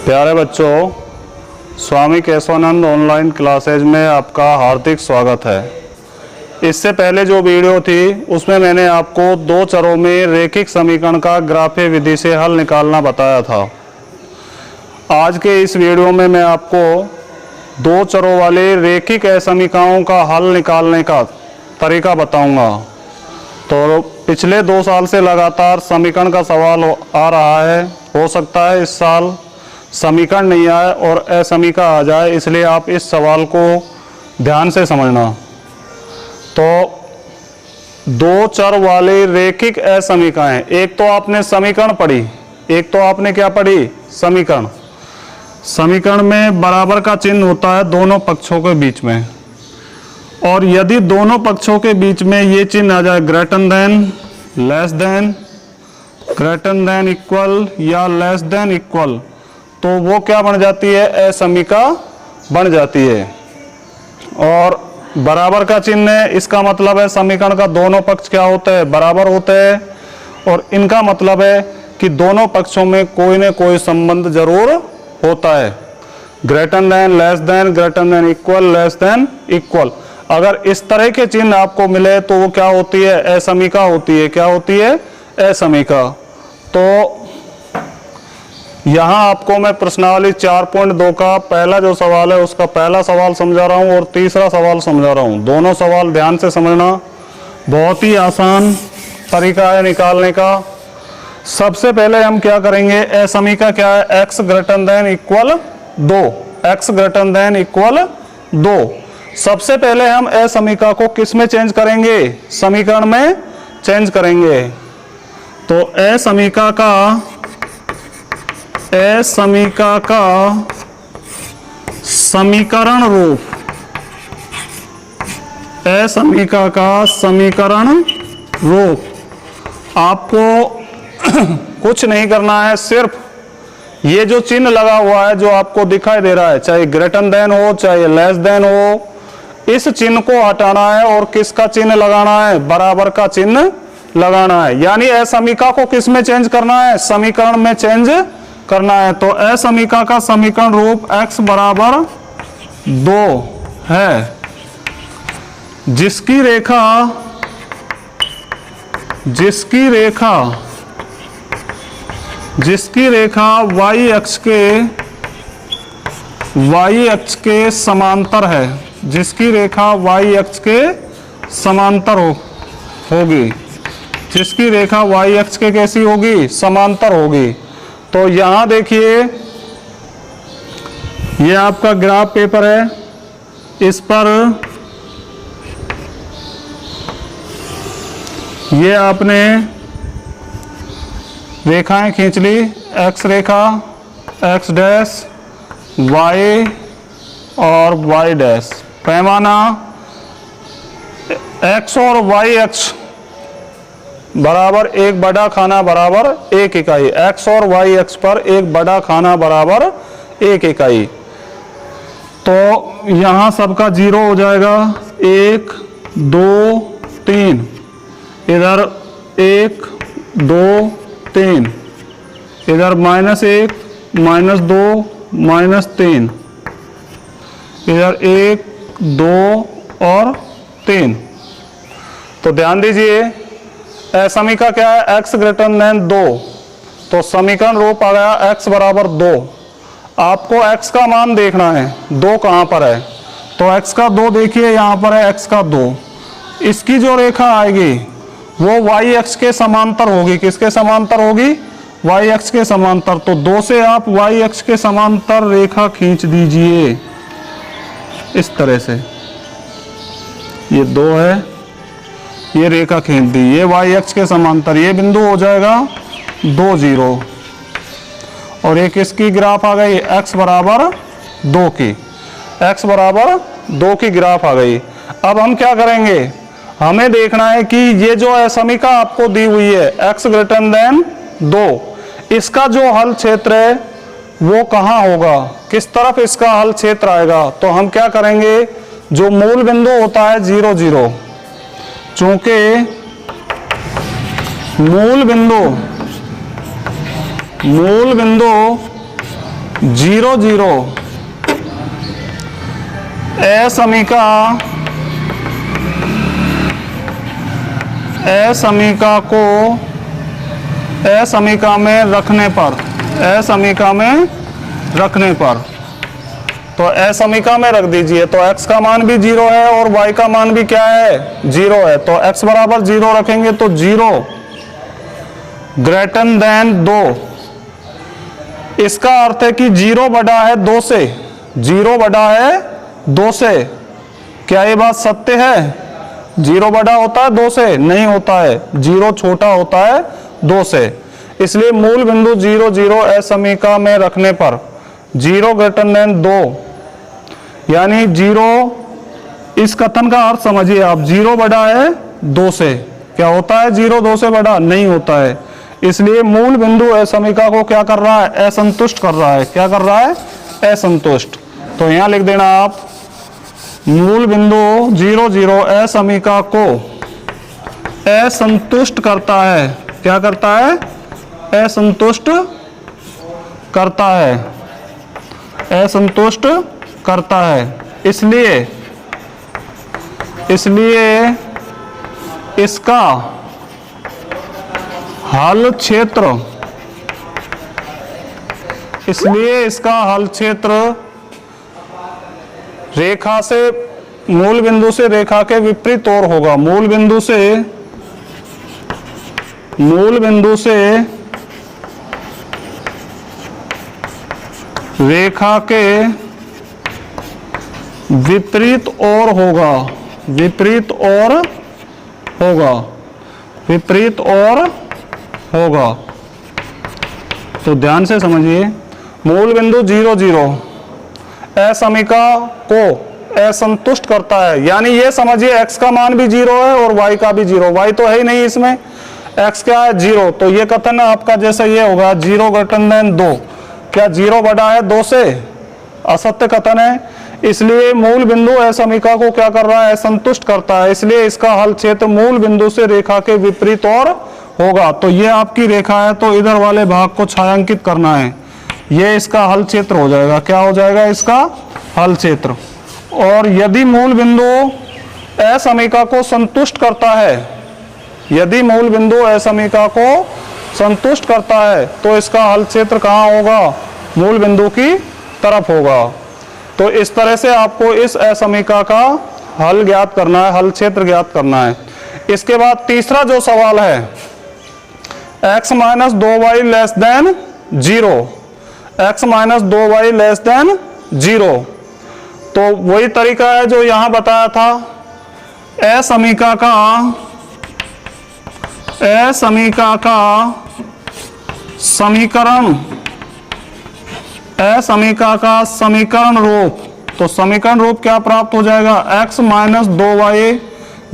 प्यारे बच्चों, स्वामी Keshavananda online classes में आपका हार्दिक स्वागत है। इससे पहले जो वीडियो थी उसमें मैंने आपको दो चरों में रेखिक समीकरण का ग्राफीय विधि से हल निकालना बताया था। आज के इस वीडियो में मैं आपको दो चरों वाले रेखिक असमीकरणों का हल निकालने का तरीका बताऊंगा। तो पिछले 2 साल से लगातार समीकरण का सवाल आ रहा है। हो सकता है इस साल समीकरण नहीं आए और असमीकरण आ जाए, इसलिए आप इस सवाल को ध्यान से समझना। तो दो चर वाले रेखिक असमीकरण हैं। एक तो आपने समीकरण पढ़ी, एक तो आपने क्या पढ़ी, समीकरण। समीकरण में बराबर का चिन्ह होता है दोनों पक्षों के बीच में, और यदि दोनों पक्षों के बीच में ये चिन्ह आ जाए greater than, less than, greater than equal या लेस देन इक्वल, तो वो क्या बन जाती है, असमीकरण बन जाती है। और बराबर का चिन्ह है, इसका मतलब है समीकरण का दोनों पक्ष क्या होते हैं, बराबर होते हैं, और इनका मतलब है कि दोनों पक्षों में कोई न कोई संबंध जरूर होता है। Greater than, less than, greater than equal, less than equal. अगर इस तरह के चिन्ह आपको मिले तो वो क्या होती है, असमीकरण होती है। क्या होती है, असमीकरण। तो यहाँ आपको मैं प्रश्नावली 4.2 का पहला जो सवाल है उसका पहला सवाल समझा रहा हूँ और तीसरा सवाल समझा रहा हूँ। दोनों सवाल ध्यान से समझना, बहुत ही आसान तरीका है निकालने का। सबसे पहले हम क्या करेंगे, असमीकरण क्या है, x greater than equal 2, x greater than equal 2। सबसे पहले हम असमीकरण को किस में चेंज करेंगे, समीकरण में चेंज करेंगे। तो असमीकरण का समीकरण रूप, असमीकरण का समीकरण रूप आपको कुछ नहीं करना है, सिर्फ ये जो चिन्ह लगा हुआ है जो आपको दिखाई दे रहा है, चाहे ग्रेटर देन हो चाहे लेस देन हो, इस चिन्ह को हटाना है और किसका चिन्ह लगाना है, बराबर का चिन्ह लगाना है। यानी असमीकरण को किस में चेंज करना है, समीकरण में चेंज करना है। तो असमीकरण का समीकरण रूप x बराबर 2 है, जिसकी रेखा y अक्ष के समांतर है, जिसकी रेखा y अक्ष के समांतर होगी, जिसकी रेखा y अक्ष के कैसी होगी, समांतर होगी। तो यहां देखिए, ये आपका ग्राफ पेपर है, इस पर ये आपने रेखाएं खींच ली, x रेखा, x डैश, y और y डैश। पैमाना x और y अक्ष बराबर एक बड़ा खाना बराबर 1 इकाई, x और y अक्ष पर एक बड़ा खाना बराबर 1 इकाई। तो यहां सबका 0 हो जाएगा, 1 2 3, इधर 1 2 3, इधर -1 -2 -3, इधर 1 2 और 3। तो ध्यान दीजिए, समीकरण क्या है, x ग्रेटर देन 2, तो समीकरण रूप आ गया x बराबर 2। आपको x का मान देखना है, 2 कहां पर है, तो x का 2 देखिए यहां पर है, x का 2। इसकी जो रेखा आएगी वो y अक्ष के समांतर होगी, किसके समांतर होगी, y अक्ष के समांतर। तो 2 से आप y अक्ष के समांतर रेखा खींच दीजिए इस तरह से, ये 2 है, ये रेखा खींच दी, ये y अक्ष के समांतर, ये बिंदु हो जाएगा 2 0, और एक इसकी ग्राफ आ गई x बराबर 2 की, x बराबर 2 की ग्राफ आ गई। अब हम क्या करेंगे, हमें देखना है कि ये जो असमीकरण आपको दी हुई है x ग्रेटर देन 2, इसका जो हल क्षेत्र है वो कहाँ होगा, किस तरफ इसका हल क्षेत्र आएगा। तो हम क्या करेंगे, जो मूल बिंदु होता है 0 0, चूंकि मूल बिंदु 0 0 असमीका को असमीका में रखने पर, असमीका में रखने पर, तो असमीका में रख दीजिए। तो x का मान भी 0 है और y का मान भी क्या है, 0 है। तो x बराबर 0 रखेंगे तो 0 ग्रेटर देन 2। इसका अर्थ है कि 0 बड़ा है 2 से, 0 बड़ा है 2 से। क्या ये बात सत्य है? 0 बड़ा होता है 2 से? नहीं होता है, 0 छोटा होता है 2 से। इसलिए मूल बिंदु 0 0 असमीका में रखने पर 0 ग्रेटर देन 2, यानी 0, इस कथन का अर्थ समझिए आप, 0 बड़ा है 2 से। क्या होता है 0 2 से बड़ा? नहीं होता है। इसलिए मूल बिंदु असमीका को क्या कर रहा है, असंतुष्ट कर रहा है। क्या कर रहा है? असंतुष्ट। तो यहां लिख देना आप, मूल बिंदु 0 0 असमीका को असंतुष्ट करता है। क्या करता है? असंतुष्ट करता है, असंतुष्ट करता है। इसलिए इसका हल क्षेत्र, इसलिए इसका हल क्षेत्र रेखा से, मूल बिंदु से रेखा के विपरीत ओर होगा। मूल बिंदु से रेखा के विपरीत ओर होगा, विपरीत ओर होगा, विपरीत ओर होगा। तो ध्यान से समझिए, मूल बिंदु 0 0 असमीका को असंतुष्ट करता है। यानी ये समझिए x का मान भी 0 है और y का भी 0। y तो है ही नहीं इसमें, x क्या है? 0। तो ये कथन आपका जैसे ये होगा 0 ग्रेटर देन 2। क्या 0 बड़ा है 2 से? असत्य कथन है। इसलिए मूल बिंदु असमीका को क्या कर रहा है? असंतुष्ट करता है। इसलिए इसका हल क्षेत्र मूल बिंदु से रेखा के विपरीत और होगा। तो ये आपकी रेखा है, तो इधर वाले भाग को छायांकित करना है। ये इसका हल क्षेत्र हो जाएगा। क्या हो जाएगा? इसका हल क्षेत्र। और यदि मूल बिंदु असमीका को संतुष्ट करता है, यदि मूल बिंदु असमीका को संतुष्ट करता है, तो इसका हल क्षेत्र कहाँ होगा? मूल बिंदु की तरफ होगा। तो इस तरह से आपको इस असमीका का हल ज्ञात करना है, हल क्षेत्र ज्ञात करना है। इसके बाद तीसरा जो सवाल है, x minus 2y less than 0, x minus 2y less than 0। तो वही तरीका है जो यहां बताया था। असमीका का समीकरण, असमीका का समीकरण रूप। तो समीकरण रूप क्या प्राप्त हो जाएगा? x माइनस 2y,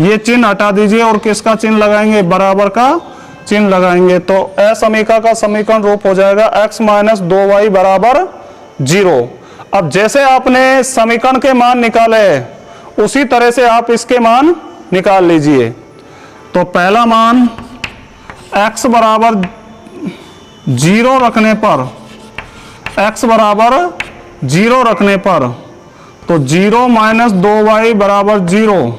ये चिन्ह हटा दीजिए और किसका चिन्ह लगाएंगे? बराबर का चिन्ह लगाएंगे। तो असमीका का समीकरण रूप हो जाएगा x माइनस 2y बराबर 0। अब जैसे आपने समीकरण के मान निकाले, उसी तरह से आप इसके मान निकाल लीजिए। तो पहला मान x बराबर 0 रखने पर, x बराबर 0 रखने पर, तो 0 माइनस 2y बराबर 0,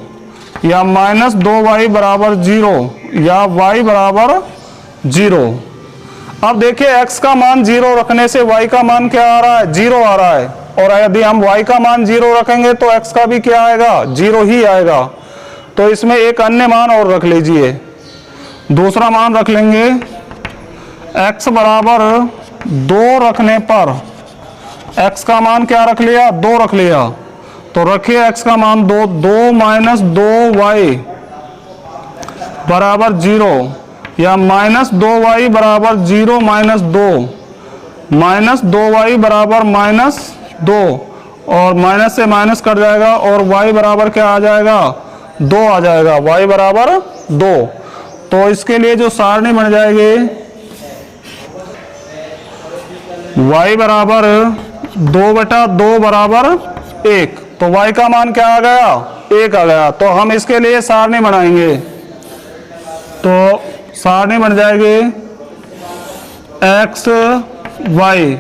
या माइनस 2y बराबर 0, या y बराबर 0। अब देखिए x का मान 0 रखने से y का मान क्या आ रहा है? 0 आ रहा है। और यदि हम y का मान 0 रखेंगे तो x का भी क्या आएगा? 0 ही आएगा। तो इसमें एक अन्य मान और रख लीजिए, दूसरा मान रख लेंगे। x बराबर 2 रखने पर, x का मान क्या रख लिया? 2 रख लिया। तो रखिए x का मान 2, 2 माइनस 2y बराबर 0, या माइनस 2y बराबर 0 माइनस 2, माइनस 2y बराबर माइनस 2, और माइनस से माइनस कट जाएगा और y बराबर क्या आ जाएगा? 2 आ जाएगा, y बराबर 2। तो इसके लिए जो सारणी बन जाएगी, y बराबर 2/2 बराबर 1। तो y का मान क्या आ गया? 1 आ गया। तो हम इसके लिए सारणी बनाएंगे। तो सारणी बन जाएगी x y,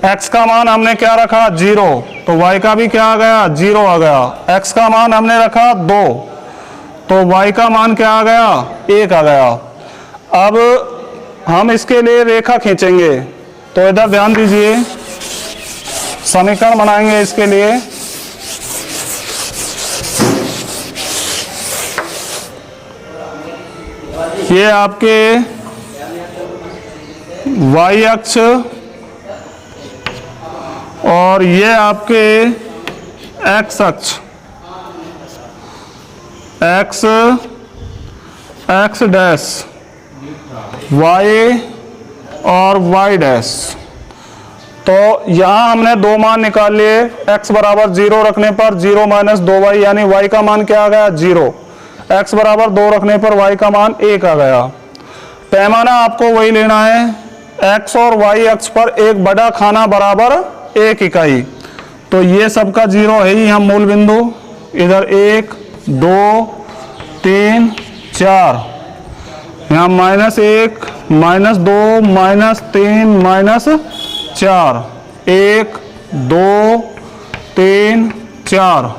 x का मान हमने क्या रखा 0, तो y का भी क्या आ गया 0 आ गया। x का मान हमने रखा 2, तो y का मान क्या आ गया 1 आ गया। अब हम इसके लिए रेखा खींचेंगे, तो इधर ध्यान दीजिए, समीकरण बनाएंगे इसके लिए। ये आपके y अक्ष और ये आपके x अक्ष, x डैश, y और y डैश। तो यहाँ हमने दो मान निकाल लिए। x बराबर 0 रखने पर 0 माइनस 2y, यानी y का मान क्या आ गया 0। x बराबर 2 रखने पर y का मान 1 आ गया। पैमाना आपको वही लेना है, x और y अक्ष पर एक बड़ा खाना बराबर 1 इकाई। तो ये सबका 0 है ही, हम मूल बिंदु इधर 1 2 3 4, यहाँ -1 -2 -3 -4, 1 2 3 4,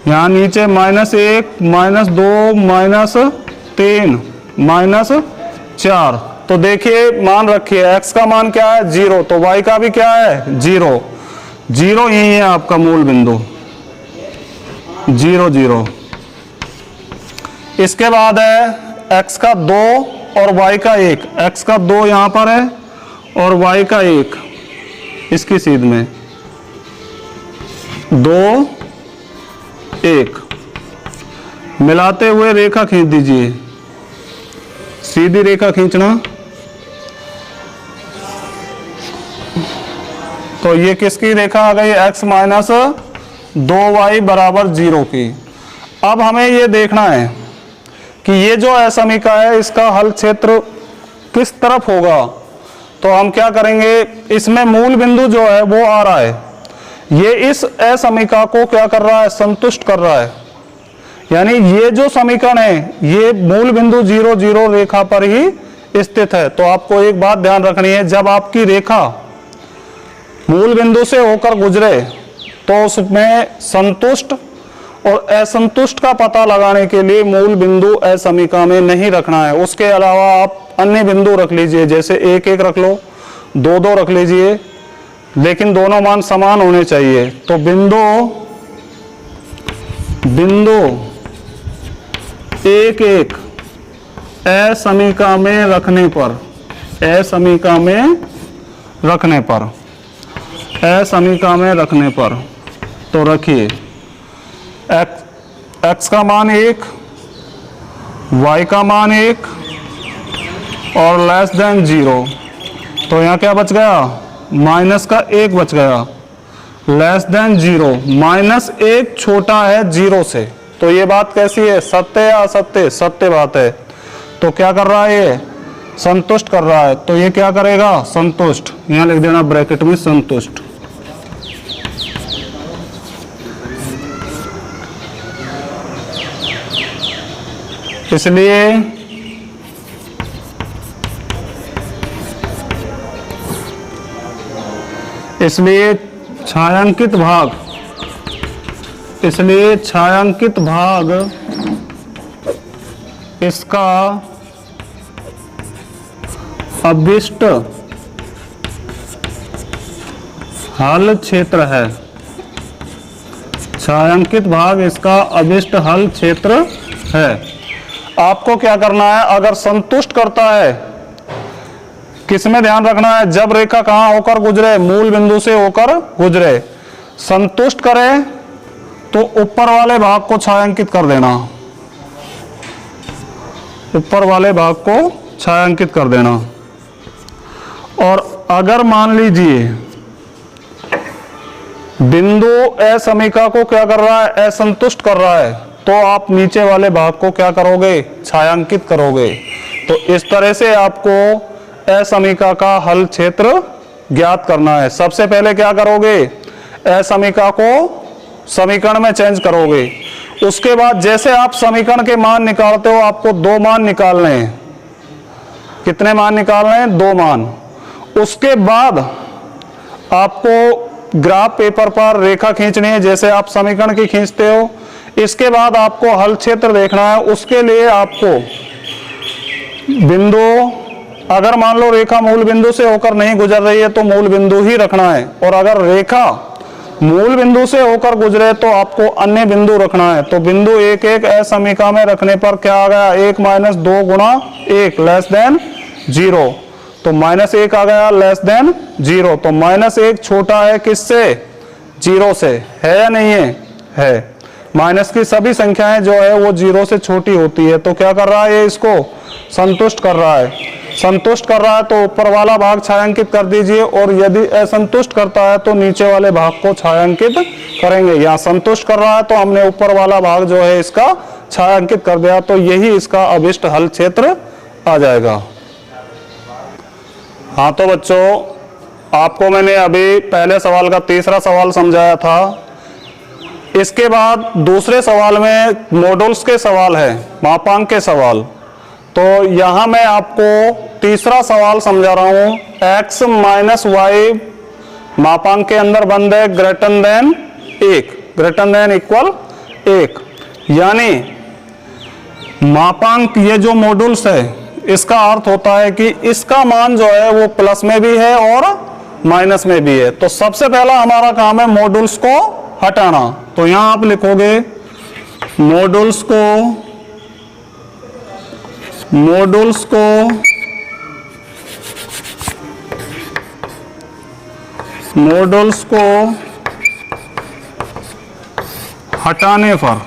यहाँ नीचे -1 -2 -3 -4। तो देखिए मान रखिए, x का मान क्या है 0, तो y का भी क्या है 0। 0 यही है आपका मूल बिंदु 0 0। इसके बाद है x का 2 और y का 1। x का 2 यहां पर है और y का 1 इसकी सीध में, 2 1 मिलाते हुए रेखा खींच दीजिए, सीधी रेखा खींचना। तो ये किसकी रेखा आ गई x माइनस 2y बराबर 0 की। अब हमें ये देखना है कि ये जो असमीका है इसका हल क्षेत्र किस तरफ होगा। तो हम क्या करेंगे, इसमें मूल बिंदु जो है वो आ रहा है, ये इस असमीका को क्या कर रहा है संतुष्ट कर रहा है, यानी ये जो समीकरण है ये मूल बिंदु 0 0 रेखा पर ही स्थित है। तो आपको एक बात ध्यान रखनी है, जब आपकी रेखा मूल बिंदु से होकर गुजरे तो उसमें संतुष्ट और असंतुष्ट का पता लगाने के लिए मूल बिंदु असमीका में नहीं रखना है। उसके अलावा आप अन्य बिंदु रख लीजिए, जैसे 1 1 रख लो, 2 2 रख लीजिए, लेकिन दोनों मान समान होने चाहिए। तो बिंदु 1 1 असमीका में रखने पर, असमीका में रखने पर तो रखिए x का मान 1, y का मान 1 और लेस देन 0। तो यहाँ क्या बच गया माइनस का 1 बच गया, लेस देन 0। -1 छोटा है 0 से। तो ये बात कैसी है, सत्य या असत्य? सत्य बात है। तो क्या कर रहा है ये संतुष्ट कर रहा है, तो ये क्या करेगा संतुष्ट। यहाँ लिख देना ब्रैकेट में संतुष्ट। इसलिए छायांकित भाग इसका अभिष्ट हल क्षेत्र है। छायांकित भाग इसका अभिष्ट हल क्षेत्र है। आपको क्या करना है, अगर संतुष्ट करता है, किसमें ध्यान रखना है, जब रेखा कहां होकर गुजरे, मूल बिंदु से होकर गुजरे। संतुष्ट करे तो ऊपर वाले भाग को छायांकित कर देना, ऊपर वाले भाग को छायांकित कर देना। और अगर मान लीजिए बिंदु असमीका को क्या कर रहा है, असंतुष्ट कर रहा है, तो आप नीचे वाले भाग को क्या करोगे, छायांकित करोगे। तो इस तरह से आपको असमीका का हल क्षेत्र ज्ञात करना है। सबसे पहले क्या करोगे, असमीका को समीकरण में चेंज करोगे। उसके बाद जैसे आप समीकरण के मान निकालते हो, आपको 2 मान निकालने हैं। कितने मान निकालने हैं, 2 मान। उसके बाद आपको ग्राफ पेपर पर रेखा खींचनी है, जैसे आप समीकरण की खींचते हो। इसके बाद आपको हल क्षेत्र देखना है। उसके लिए आपको बिंदु, अगर मान लो रेखा मूल बिंदु से होकर नहीं गुजर रही है तो मूल बिंदु ही रखना है, और अगर रेखा मूल बिंदु से होकर गुजरे तो आपको अन्य बिंदु रखना है। तो बिंदु 1 1 असमीका में रखने पर क्या आ गया, 1 - 2 × 1 लेस देन 0। तो -1 आ गया लेस देन 0। तो -1 छोटा है किससे, 0 से, है या नहीं है, है। माइनस की सभी संख्याएं जो है वो 0 से छोटी होती है। तो क्या कर रहा है, ये इसको संतुष्ट कर रहा है। संतुष्ट कर रहा है तो ऊपर वाला भाग छायांकित कर दीजिए, और यदि असंतुष्ट करता है तो नीचे वाले भाग को छायांकित करेंगे। यहाँ संतुष्ट कर रहा है तो हमने ऊपर वाला भाग जो है इसका छायांकित कर दिया, तो यही इसका अभिष्ट हल क्षेत्र आ जाएगा। हाँ तो बच्चों, आपको मैंने अभी पहले सवाल का तीसरा सवाल समझाया था। इसके बाद दूसरे सवाल में मॉड्यूल्स के सवाल है, मापांक के सवाल। तो यहां मैं आपको तीसरा सवाल समझा रहा हूं। x - y मापांक के अंदर बंद है, greater than 1, greater than equal 1। यानी मापांक, ये जो मॉड्यूल्स है, इसका अर्थ होता है कि इसका मान जो है वो प्लस में भी है और माइनस में भी है। तो सबसे पहला हमारा काम है मॉड्यूल्स को हटाना। तो यहां आप लिखोगे मॉड्यूल्स को हटाने पर,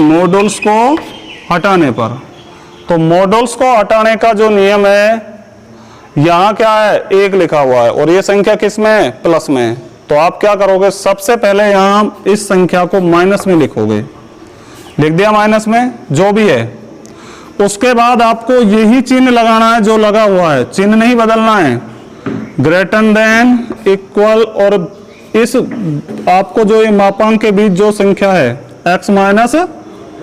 मॉड्यूल्स को हटाने पर, तो मॉड्यूल्स को हटाने का जो नियम है, यहां क्या है, 1 लिखा हुआ है और ये संख्या किस में है, प्लस में है। तो आप क्या करोगे, सबसे पहले यहां इस संख्या को माइनस में लिखोगे, लिख दिया माइनस में जो भी है। उसके बाद आपको यही चिन्ह लगाना है जो लगा हुआ है, चिन्ह नहीं बदलना है, ग्रेटर देन इक्वल, और इस आपको जो ये मापांक के बीच जो संख्या है x -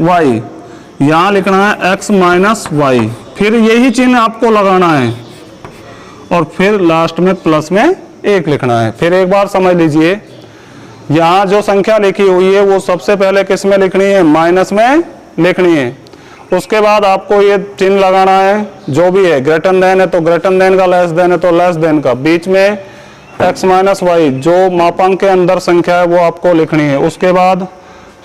y, यहां लिखना है x - y, फिर यही चिन्ह आपको लगाना है और फिर लास्ट में प्लस में 1 लिखना है। फिर एक बार समझ लीजिए, यहाँ जो संख्या लिखी हुई है वो सबसे पहले किस में लिखनी है, माइनस में लिखनी है। उसके बाद आपको ये चिन्ह लगाना है, जो भी है, ग्रेटर देन है तो ग्रेटर देन का, लेस देन है तो लेस देन का, बीच में x - y जो मापांक के अंदर संख्या है वो आपको लिखनी है। उसके बाद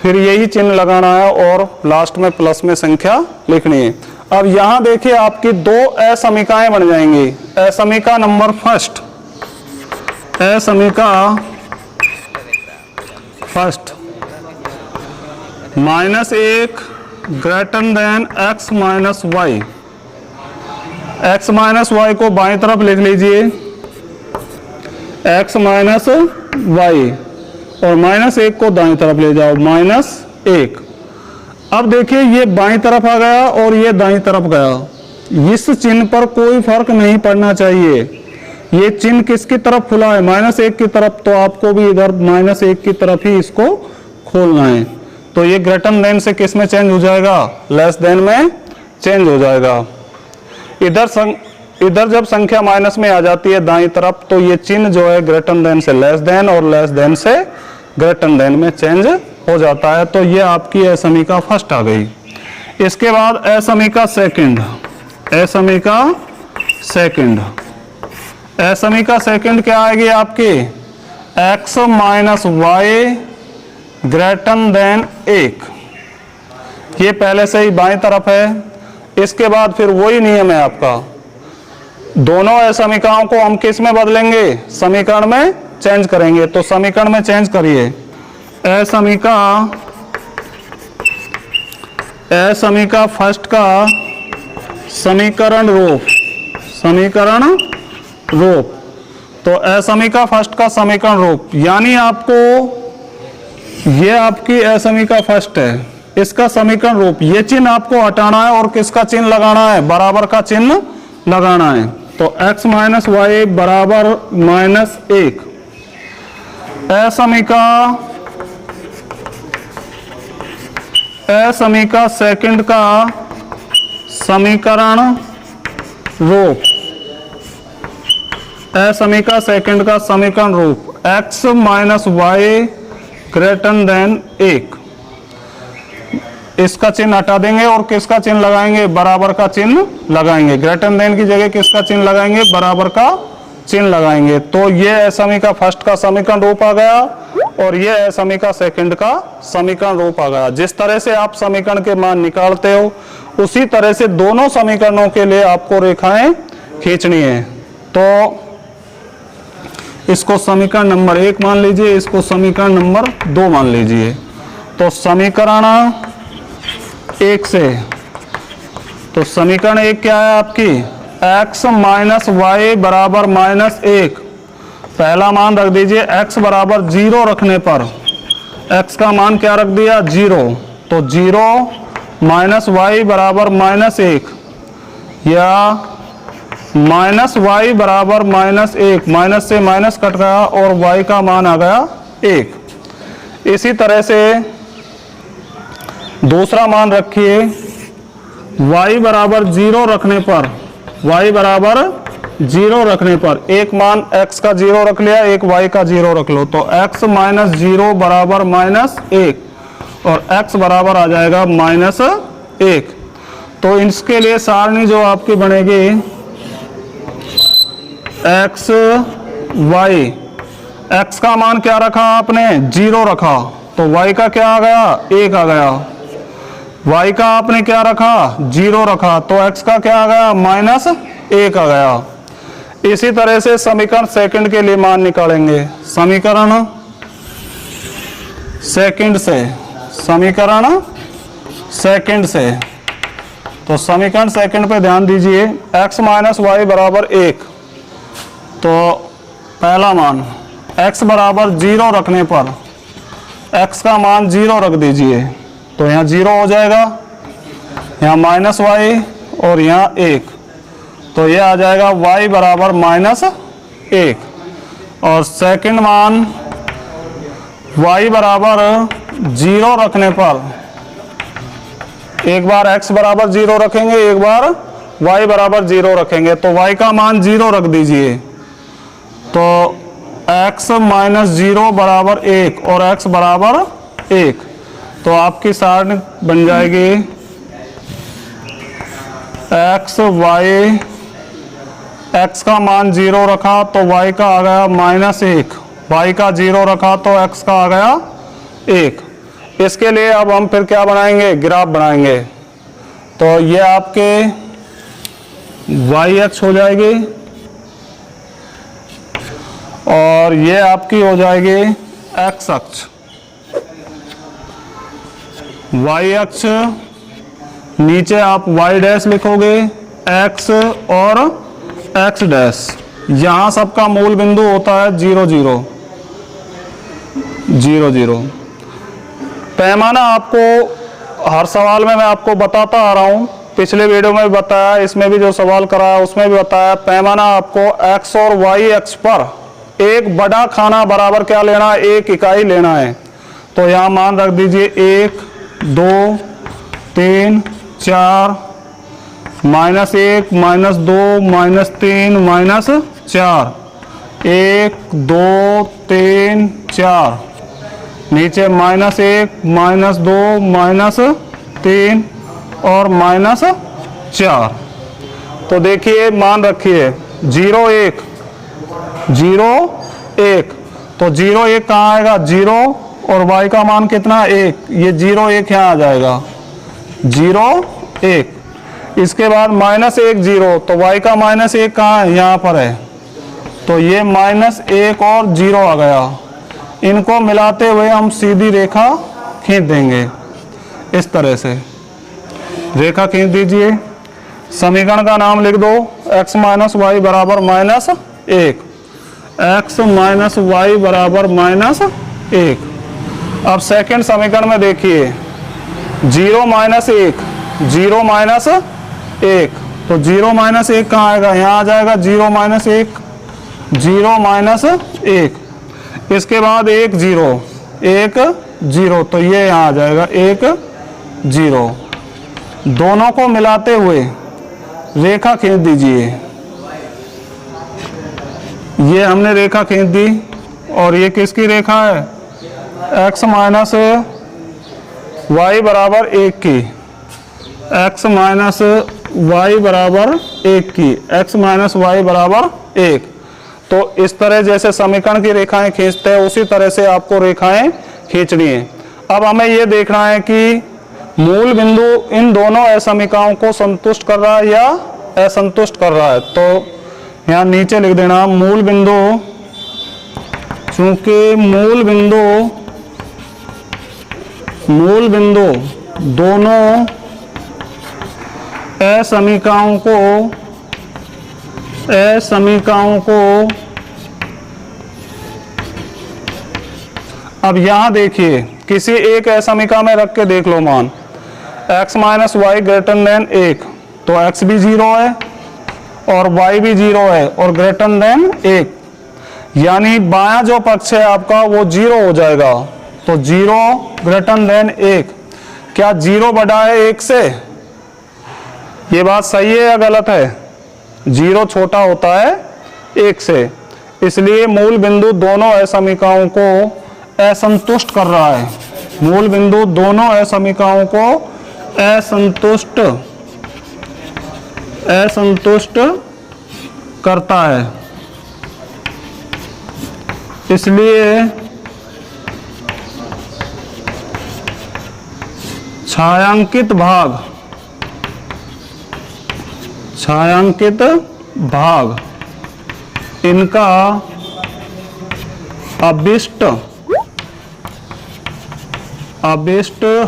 फिर यही चिन्ह लगाना है और लास्ट में प्लस में संख्या लिखनी है। अब यहाँ देखिए आपकी 2 असमीकाएं बन जाएंगी। असमीका नंबर फर्स्ट, असमीका first, -1 greater than x - y। x - y को बाईं तरफ लिख लीजिए, x - y, और -1 को दाईं तरफ ले जाओ, -1। अब देखिए ये बाईं तरफ आ गया और ये दाईं तरफ गया। इस चिन्ह पर कोई फर्क नहीं पड़ना चाहिए। ये चिन्ह किसकी तरफ खुला है, -1 की तरफ, तो आपको भी इधर -1 की तरफ ही इसको खोलना है। तो ये ग्रेटर देन से किस में चेंज हो जाएगा, लेस देन में चेंज हो जाएगा। इधर जब संख्या माइनस में आ जाती है दाईं तरफ, तो ये चिन्ह जो है ग्रेटर देन से लेस देन और लेस देन से ग्रेटर देन में चेंज हो जाता है। तो ये आपकी असमीका फर्स्ट आ गई। इसके बाद असमीका सेकंड, असमीका सेकंड, असमीका सेकंड क्या आएगी आपकी, x - y ग्रेटर देन 1। ये पहले से ही बाईं तरफ है। इसके बाद फिर वही नियम है आपका, दोनों असमीकाओं को हम किस में बदलेंगे, समीकरण में चेंज करेंगे। तो समीकरण में चेंज करिए, असमीका फर्स्ट का समीकरण रूप, तो असमीका फर्स्ट का समीकरण रूप, यानी आपको ये आपकी असमीका फर्स्ट है, इसका समीकरण रूप, ये चिन्ह आपको हटाना है और किसका चिन्ह लगाना है, बराबर का चिन्ह लगाना है। तो x - y बराबर -1। असमीका सेकंड का समीकरण रूप, असमीका सेकंड का समीकरण रूप x minus Y greater than 1। इसका चिन्ह हटा देंगे और किसका चिन्ह लगाएंगे, बराबर का चिन्ह लगाएंगे। ग्रेटर देन की जगह किसका चिन्ह लगाएंगे, बराबर का चिन्ह लगाएंगे। तो ये असमीका फर्स्ट का समीकरण रूप आ गया और ये असमीका सेकंड का समीकरण रूप आ गया। जिस तरह से आप समीकरण के मान निकालते हो उसी तरह से दोनों समीकरणों के लिए आपको रेखाएं खींचनी है। तो इसको समीकरण नंबर 1 मान लीजिए, इसको समीकरण नंबर 2 मान लीजिए। तो समीकरण 1 से, तो समीकरण 1 क्या है आपकी, x माइनस वाई बराबर माइनस 1। पहला मान रख दीजिए x बराबर 0 रखने पर, x का मान क्या रख दिया 0, तो 0 माइनस वाई बराबर माइनस 1 या माइनस वाई बराबर माइनस 1, माइनस से माइनस कट गया और y का मान आ गया 1। इसी तरह से दूसरा मान रखिए y बराबर 0 रखने पर, y बराबर 0 रखने पर एक मान x का 0 रख लिया, एक y का 0 रख लो, तो x माइनस 0 बराबर माइनस 1 और x बराबर आ जाएगा माइनस 1। तो इसके लिए सारणी जो आपकी बनेगी x y, x का मान क्या रखा आपने 0 रखा, तो y का क्या आ गया 1 आ गया। y का आपने क्या रखा 0 रखा, तो x का क्या आ गया माइनस 1 आ गया। इसी तरह से समीकरण सेकंड के लिए मान निकालेंगे। समीकरण सेकंड से, समीकरण सेकंड से, तो समीकरण सेकंड पे ध्यान दीजिए, x माइनस वाई बराबर 1। तो पहला मान x बराबर 0 रखने पर x का मान 0 रख दीजिए, तो यहाँ 0 हो जाएगा, यहाँ माइनस वाई और यहाँ 1, तो ये आ जाएगा y बराबर माइनस 1। और सेकंड मान y बराबर 0 रखने पर, एक बार x बराबर 0 रखेंगे, एक बार y बराबर 0 रखेंगे, तो y का मान 0 रख दीजिए, तो x माइनस 0 बराबर 1 और x बराबर 1। तो आपकी सारणी बन जाएगी x y, x का मान 0 रखा तो y का आ गया माइनस 1, y का 0 रखा तो x का आ गया 1। इसके लिए अब हम फिर क्या बनाएंगे, ग्राफ बनाएंगे। तो ये आपके y अक्ष हो जाएगी और ये आपकी हो जाएगी x अक्ष। y अक्ष नीचे आप y डैश लिखोगे, x और x डैश, यहाँ सबका मूल बिंदु होता है 0 0 0 0। पैमाना आपको हर सवाल में मैं आपको बताता आ रहा हूँ, पिछले वीडियो में भी बताया, इसमें भी जो सवाल कराया उसमें भी बताया। पैमाना आपको x और y अक्ष पर एक बड़ा खाना बराबर क्या लेना है, 1 इकाई लेना है। तो यहाँ मान रख दीजिए 1 2 3 4, माइनस 1 माइनस 2 माइनस 3 माइनस 4, 1 2 3 4, नीचे माइनस 1 माइनस 2 माइनस 3 और माइनस 4। तो देखिए मान रखिए 0 1 0 1, तो 0 1 कहाँ आएगा 0 और y का मान कितना 1, ये 0 1 यहाँ आ जाएगा 0 1। इसके बाद माइनस 1 0, तो y का माइनस 1 कहाँ है, यहाँ पर है, तो ये माइनस 1 और 0 आ गया। इनको मिलाते हुए हम सीधी रेखा खींच देंगे, इस तरह से रेखा खींच दीजिए। समीकरण का नाम लिख दो, x माइनस वाई बराबर माइनस 1, x माइनस वाई बराबर माइनस 1। अब सेकंड समीकरण में देखिए 0 माइनस 1 0 माइनस 1, तो 0 माइनस 1 कहाँ आएगा, यहाँ आ जाएगा 0 माइनस 1 0 माइनस 1। इसके बाद 1 0 1 0, तो ये यहाँ आ जाएगा 1 0। दोनों को मिलाते हुए रेखा खींच दीजिए। ये हमने रेखा खींच दी और ये किसकी रेखा है, x माइनस वाई बराबर 1 की, x माइनस वाई बराबर 1 की, x माइनस वाई बराबर 1। तो इस तरह जैसे समीकरण की रेखाएं खींचते हैं उसी तरह से आपको रेखाएं खींचनी है। अब हमें यह देखना है कि मूल बिंदु इन दोनों असमीकाओं को संतुष्ट कर रहा है या असंतुष्ट कर रहा है। तो यहाँ नीचे लिख देना मूल बिंदु, चूंकि मूल बिंदु दोनों असमीकाओं को अब यहां देखिए किसी एक असमीका में रख के देख लो मान x minus Y greater than 1, तो x भी 0 है और y भी 0 है और ग्रेटर देन 1, यानी बायां जो पक्ष है आपका वो 0 हो जाएगा। तो 0 ग्रेटर देन 1, क्या 0 बड़ा है 1 से? ये बात सही है या गलत है? 0 छोटा होता है 1 से, इसलिए मूल बिंदु दोनों असमीकाओं को असंतुष्ट कर रहा है। मूल बिंदु दोनों असमीकाओं को असंतुष्ट करता है, इसलिए छायांकित भाग इनका अभिष्ट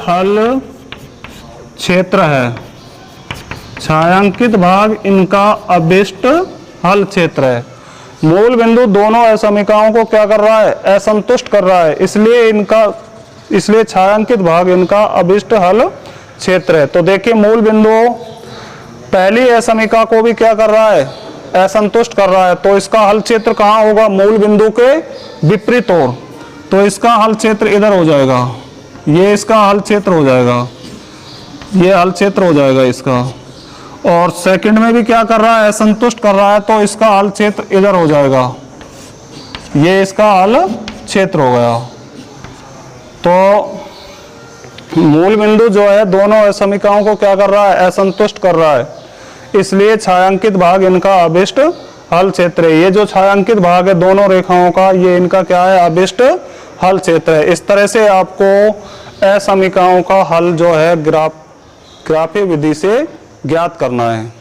हल क्षेत्र है। छायांकित भाग इनका अभिष्ट हल क्षेत्र है। मूल बिंदु दोनों असमीकाओं को क्या कर रहा है, असंतुष्ट कर रहा है, इसलिए छायांकित भाग इनका अभिष्ट हल क्षेत्र है। तो देखिए मूल बिंदु पहली असमीका को भी क्या कर रहा है, असंतुष्ट कर रहा है, तो इसका हल क्षेत्र कहाँ होगा, मूल बिंदु के विपरीत ओर। तो इसका हल क्षेत्र इधर हो जाएगा, ये इसका हल क्षेत्र हो जाएगा, ये हल क्षेत्र हो जाएगा इसका। और सेकंड में भी क्या कर रहा है, असंतुष्ट कर रहा है, तो इसका हल क्षेत्र इधर हो जाएगा, ये इसका हल क्षेत्र हो गया। तो मूल बिंदु जो है दोनों असमीकाओं को क्या कर रहा है, असंतुष्ट कर रहा है, इसलिए छायांकित भाग इनका अभिष्ट हल क्षेत्र है। ये जो छायांकित भाग है दोनों रेखाओं का, ये इनका क्या है, अभिष्ट हल क्षेत्र है। इस तरह से आपको असमीकाओं का हल जो है ग्राफीय विधि से ज्ञात करना है।